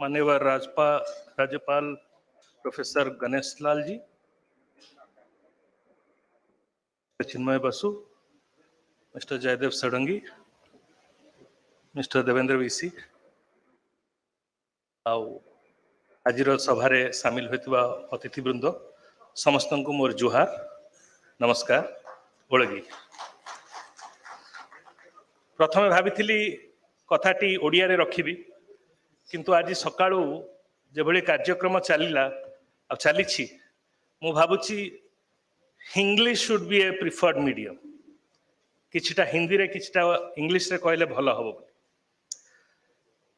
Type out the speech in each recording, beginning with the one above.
माननीय राज्यपाल प्रोफेसर गणेश लाल जी, चिन्मय Basu, mister Jaydev Sadangi, mister Devendra विसी, आज सभारे सामिल होता अतिथि वृंद समस्त को मोर जुहार नमस्कार ओळगी। प्रथमे भाभी कथाटी ओडिया रे रखिबी किंतु आज सकाळू जेभली कार्यक्रम चलिला चली मु भाबुची English should be a preferred medium, किछिटा हिंदी रे किछिटा इंग्लिश रे कहले भल हम।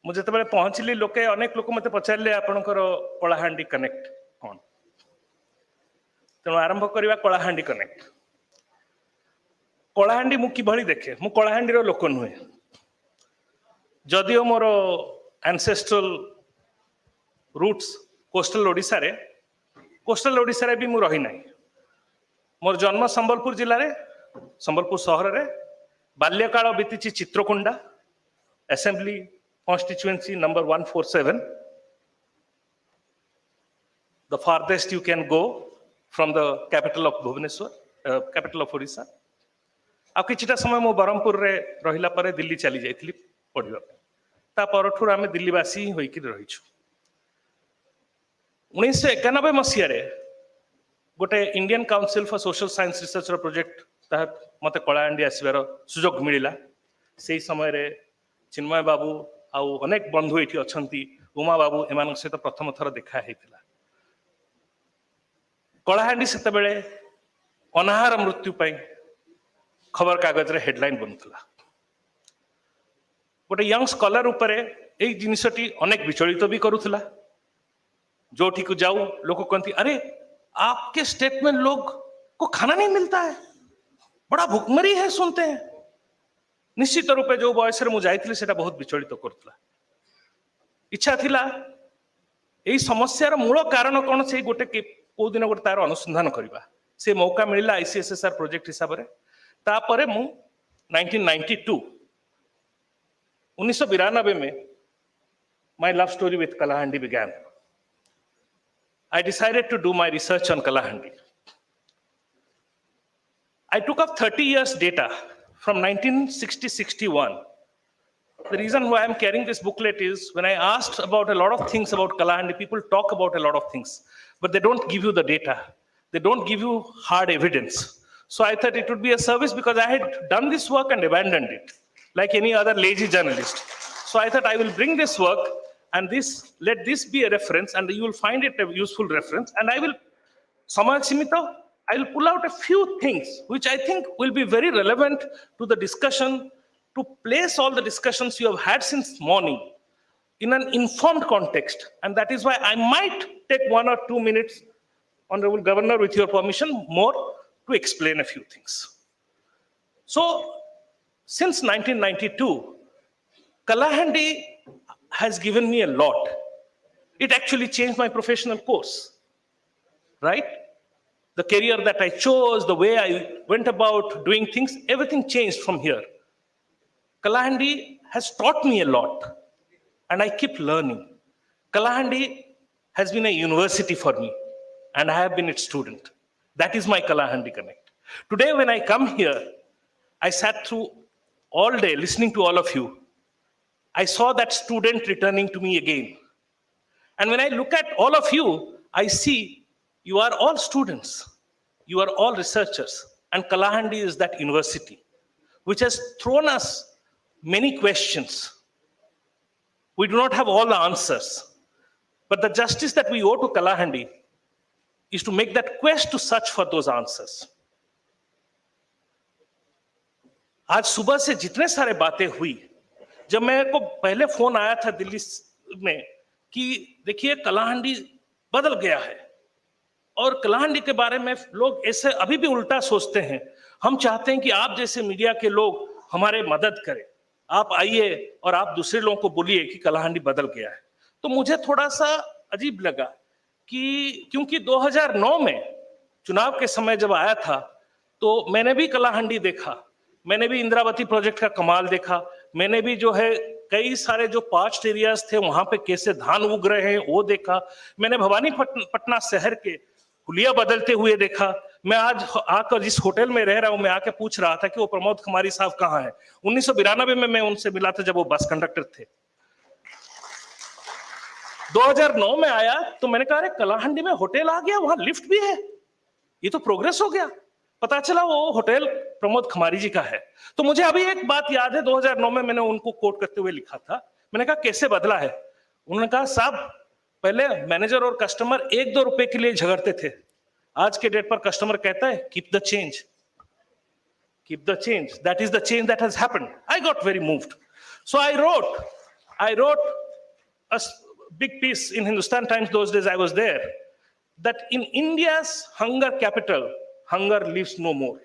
मुझे पहुंचली लोके अनेक लोक मते पचारे आपणकर कलाहांडी कनेक्ट कौन, तेणु आरंभ करवा कलाहांडी कनेक्ट। कलाहांडी मु किभली देखे, मु कलाहांडी रो लोक नुहे, जदिओ मोर एंसेस्ट्रल रूट्स कोस्टल ओडिशा रे, कोस्टल ओडिशा रे भी मु रही नाही। मोर जन्म संबलपुर जिले रे, संबलपुर सहर रे, बाल्यकाल बीती Chitrakonda assembly constituency number 147, the farthest you can go from the capital of Bhubaneswar, capital of Odisha। आ किछिटा समय मो बरमपुर रे रहिला परे दिल्ली चली जाइथिली पढिबा। ता परठुर आमे दिल्लीवासी होइकि रहिछु। 1991 मसिया रे गोटे Indian council for social science research रो प्रोजेक्ट तहत मते कलाहांडी आसीबार सुजोग मिलिला। सेही समय रे चिन्मय बाबू आउ अनेक बंधु ये अच्छी, उमा बाबू एम सहित प्रथम थर देखा होता। कलाहांडी से अनाहार मृत्यु खबर कागज रे हेडलाइन बनूला। गोटे यंग स्कॉलर उपरे ए जिनसटी अनेक विचलित भी करूला। जोठी को जाऊ लोग कहती, अरे आपके स्टेट में लोग को खाना नहीं मिलता है, बड़ा भुखमरी है सुनते हैं। निश्चित रूपे जो बयस मुझे बहुत विचलित करुला। इच्छा थिला यही समस्यार मूल कारण कौन से गोटे को दिन गोटे तार अनुसंधान करवा। से मौका मिला आईसीएसएसआर प्रोजेक्ट हिसाब से। तापरे मु 1992 1992 में my love story with Kalahandi began. I decided to do my research on Kalahandi. I took up 30 years data from 1960-61. The reason why I'm carrying this booklet is when I asked about a lot of things about Kalahandi, people talk about a lot of things, but they don't give you the data. They don't give you hard evidence. So I thought it would be a service because I had done this work and abandoned it, like any other lazy journalist. So I thought I will bring this work and let this be a reference, and you will find it a useful reference. And I will, I will pull out a few things which I think will be very relevant to the discussion, to place all the discussions you have had since morning in an informed context. And that is why I might take 1 or 2 minutes, Honorable Governor, with your permission, more to explain a few things. So, since 1992, Kalahandi has given me a lot. It actually changed my professional course, right? The career that I chose, the way I went about doing things, everything changed from here. Kalahandi has taught me a lot, and I keep learning. Kalahandi has been a university for me, and I have been its student. That is my Kalahandi Connect. Today, when I come here, I sat through all day listening to all of you. I saw that student returning to me again. And when I look at all of you, I see you are all students. You are all researchers. And Kalahandi is that university, which has thrown us many questions. We do not have all the answers. But the justice that we owe to Kalahandi is to make that quest to search for those answers. आज सुबह से जितने सारे बातें हुई, जब मेरे को पहले फोन आया था दिल्ली में कि देखिए कलाहांडी बदल गया है और कलाहांडी के बारे में लोग ऐसे अभी भी उल्टा सोचते हैं, हम चाहते हैं कि आप जैसे मीडिया के लोग हमारे मदद करें, आप आइए और आप दूसरे लोगों को बोलिए कि कलाहांडी बदल गया है। तो मुझे थोड़ा सा अजीब लगा कि क्योंकि 2009 में चुनाव के समय जब आया था तो मैंने भी कलाहांडी देखा, मैंने भी इंद्रावती प्रोजेक्ट का कमाल देखा, मैंने भी जो है कई सारे जो पार्च्ड एरियाज थे वहां पे कैसे धान उग रहे हैं वो देखा। मैंने भवानीपटना शहर के हुलिया बदलते हुए देखा। मैं आज आकर जिस होटल में रह रहा हूं, मैं आके पूछ रहा था कि वो प्रमोद कुमारी साहब कहाँ हैं। 1992 में मैं उनसे मिला था जब वो बस कंडक्टर थे। 2009 में आया तो मैंने कहा अरे कलाहंडी में होटल आ गया, वहां लिफ्ट भी है, ये तो प्रोग्रेस हो गया। पता चला वो होटल प्रमोद कुमारी जी का है। तो मुझे अभी एक बात याद है, 2009 में मैंने उनको कोट करते हुए लिखा था। मैंने कहा कैसे बदला है? उन्होंने कहा साहब पहले मैनेजर और कस्टमर 1-2 रुपए के लिए झगड़ते थे, आज के डेट पर कस्टमर कहता है keep the change, keep the change. That is the change that has happened. I got very moved, so I wrote a big piece in Hindustan Times those days I was there, that in India's hunger capital, hunger lives no more.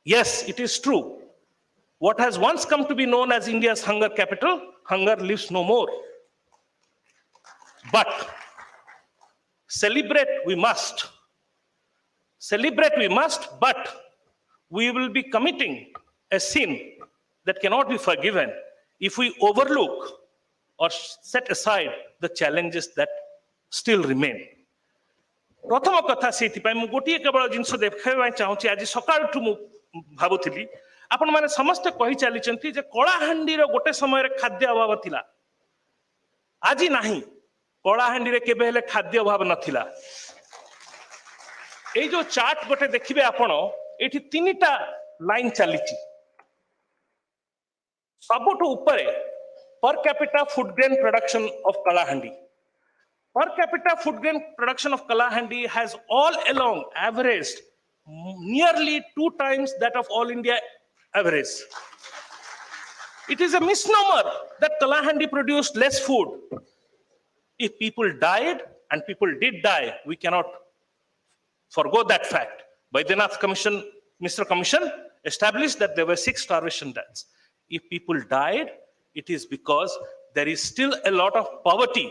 Yes, it is true. What has once come to be known as India's hunger capital, hunger lives no more. But celebrate we must. Celebrate we must, but we will be committing a sin that cannot be forgiven if we overlook or set aside the challenges that still remain. प्रथम कथा से गोटे केवल जिनस देखा चाहूँगी। आज सकाळठु मु भाबुथिली आपण माने समस्त कहि चलीचंती जे कलाहांडी रो गोटे समय रे खाद्य अभाव थिला, आज नाही। कलाहांडी रे केबे हेले खाद्य अभाव नथिला। ए जो चार्ट गोटे देखिबे आपण, एठी तीनटा लाइन चलीची। सबुठु ऊपरे per capita food grain production of Kalahandi. Per capita food grain production of Kalahandi has all along averaged nearly 2 times that of all India average. It is a misnomer that Kalahandi produced less food. If people died, and people did die, we cannot forgo that fact. Baidyanath Commission, Mr. Commission established that there were 6 starvation deaths. If people died, it is because there is still a lot of poverty.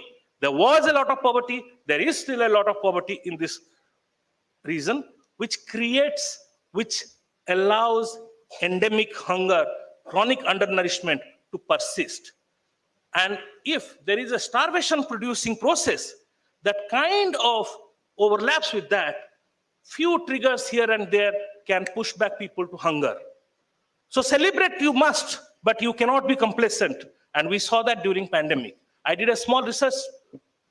There was a lot of poverty. There is still a lot of poverty in this region, which allows endemic hunger, chronic undernourishment to persist. And if there is a starvation producing process that kind of overlaps with that, few triggers here and there can push back people to hunger. So celebrate you must, but you cannot be complacent. And we saw that during pandemic. I did a small research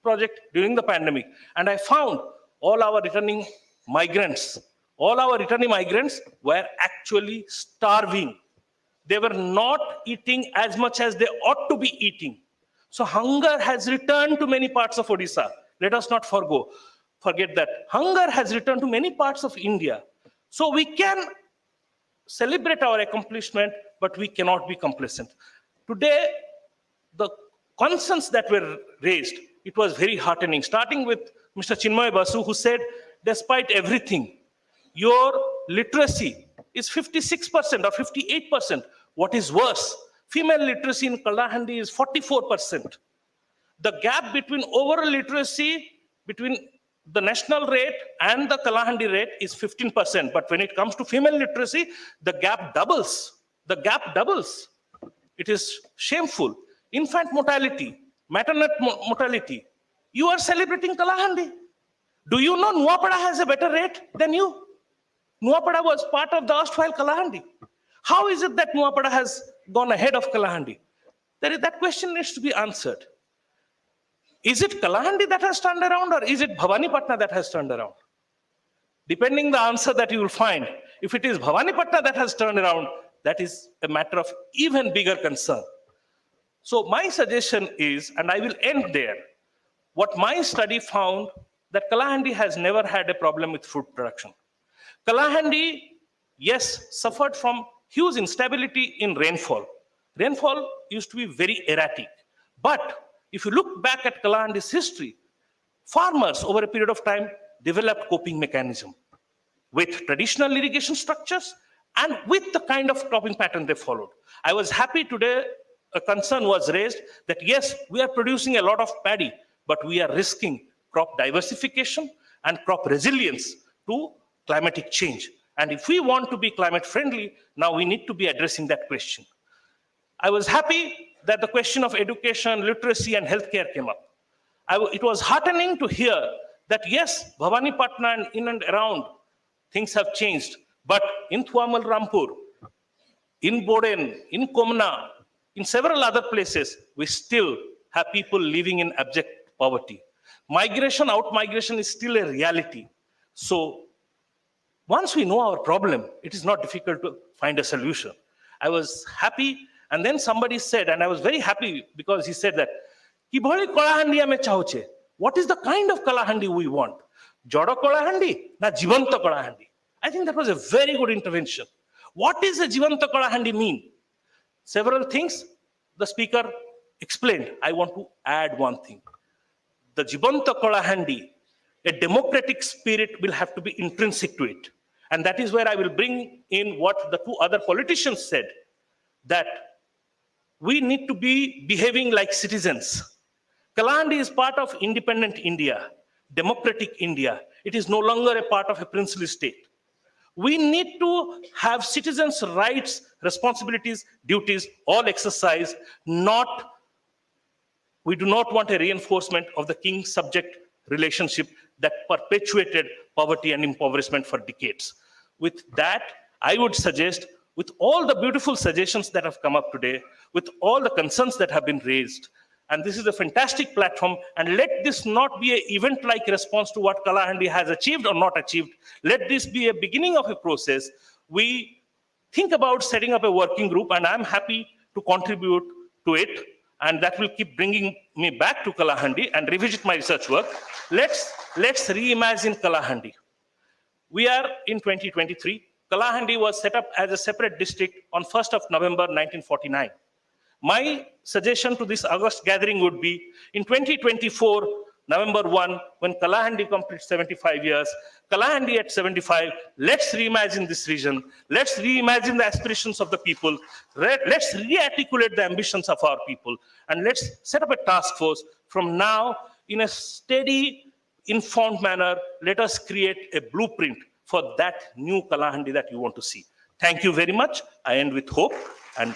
project during the pandemic, and I found all our returning migrants were actually starving. They were not eating as much as they ought to be eating. So hunger has returned to many parts of Odisha. Let us not forget that. Hunger has returned to many parts of India. So we can celebrate our accomplishment, but we cannot be complacent. Today, the concerns that were raised, it was very heartening, starting with Mr. Chinmay Basu, who said, despite everything, your literacy is 56% or 58%. What is worse, female literacy in Kalahandi is 44%. The gap between overall literacy between the national rate and the Kalahandi rate is 15%. But when it comes to female literacy, the gap doubles. The gap doubles. It is shameful. Infant mortality, maternal mortality. You are celebrating Kalahandi. Do you know Nuapada has a better rate than you? Nuapada was part of the erstwhile Kalahandi. How is it that Nuapada has gone ahead of Kalahandi? That question needs to be answered. Is it Kalahandi that has turned around, or is it Bhawanipatna that has turned around? Depending the answer that you will find, if it is Bhawanipatna that has turned around, that is a matter of even bigger concern. So my suggestion is, and I will end there, what my study found, that Kalahandi has never had a problem with food production. Kalahandi, yes, suffered from huge instability in rainfall. Rainfall used to be very erratic. But if you look back at Kalahandi's history, farmers over a period of time developed coping mechanism with traditional irrigation structures and with the kind of cropping pattern they followed. I was happy today a concern was raised that yes, we are producing a lot of paddy, but we are risking crop diversification and crop resilience to climatic change. And if we want to be climate friendly, now we need to be addressing that question. I was happy that the question of education, literacy, and healthcare came up. It was heartening to hear that yes, Bhawanipatna and in and around, things have changed. But in Thuamal Rampur, in Boden, in Komna, in several other places, we still have people living in abject poverty. Migration, out-migration is still a reality. So once we know our problem, it is not difficult to find a solution. I was happy, and then somebody said, and I was very happy because he said that, "Kibholi Kalahandi ame chauche." What is the kind of Kalahandi we want? Jodo Kalahandi, na Jivanta Kalahandi? I think that was a very good intervention. What does a Jivanta Kalahandi mean? Several things the speaker explained. I want to add one thing. The Jivanta Kalahandi, a democratic spirit will have to be intrinsic to it. And that is where I will bring in what the two other politicians said, that we need to be behaving like citizens. Kalahandi is part of independent India, democratic India. It is no longer a part of a princely state. We need to have citizens' rights, responsibilities, duties, all exercised. We do not want a reinforcement of the king-subject relationship that perpetuated poverty and impoverishment for decades. With that, I would suggest, with all the beautiful suggestions that have come up today, with all the concerns that have been raised, and this is a fantastic platform, and let this not be an event-like response to what Kalahandi has achieved or not achieved. Let this be a beginning of a process. We think about setting up a working group, and I'm happy to contribute to it, and that will keep bringing me back to Kalahandi and revisit my research work. Let's reimagine Kalahandi. We are in 2023. Kalahandi was set up as a separate district on 1st of November 1949. My suggestion to this August gathering would be, in 2024, November 1, when Kalahandi completes 75 years, Kalahandi at 75, let's reimagine this region. Let's reimagine the aspirations of the people. Let's re-articulate the ambitions of our people. And let's set up a task force. From now, in a steady, informed manner, let us create a blueprint for that new Kalahandi that you want to see. Thank you very much. I end with hope and